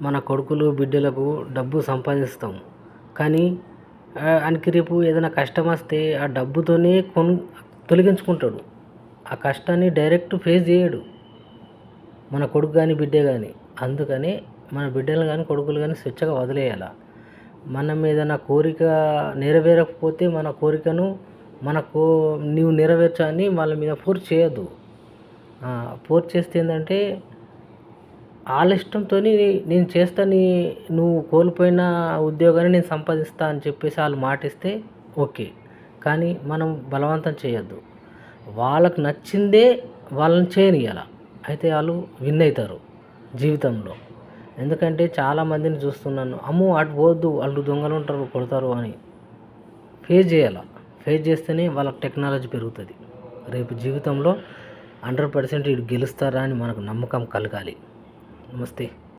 మన కొడుకులు బిడ్డలకు డబ్బు సంపాదిస్తాం. కానీ ఆయనకి రేపు ఏదైనా కష్టం వస్తే ఆ డబ్బుతోనే తొలగించుకుంటాడు. ఆ కష్టాన్ని డైరెక్ట్ ఫేస్ చేయడు మన కొడుకు కానీ బిడ్డే కానీ. అందుకని మన బిడ్డలు కానీ కొడుకులు కానీ స్వేచ్ఛగా వదిలేయాలి. మనం ఏదైనా కోరిక నెరవేరకపోతే మన కోరికను నీవు నెరవేర్చని వాళ్ళ మీద ఫోర్స్ చేయొద్దు. ఫోర్స్ చేస్తే ఏంటంటే వాళ్ళ ఇష్టంతో నేను చేస్తా, నువ్వు కోల్పోయిన ఉద్యోగాన్ని నేను సంపాదిస్తా అని చెప్పేసి వాళ్ళు మాటిస్తే ఓకే. కానీ మనం బలవంతం చేయొద్దు. వాళ్ళకు నచ్చిందే వాళ్ళని చేయనియాల. అయితే వాళ్ళు విన్ అవుతారు జీవితంలో. ఎందుకంటే చాలామందిని చూస్తున్నాను, అమ్మో అటు పోవద్దు వాళ్ళు దొంగలు ఉంటారు కొడతారు అని. ఫేస్ చేయాలి. ఫేస్ చేస్తేనే వాళ్ళకి టెక్నాలజీ పెరుగుతుంది. రేపు జీవితంలో 100% వీడు గెలుస్తారా అని మనకు నమ్మకం కలగాలి. నమస్తే.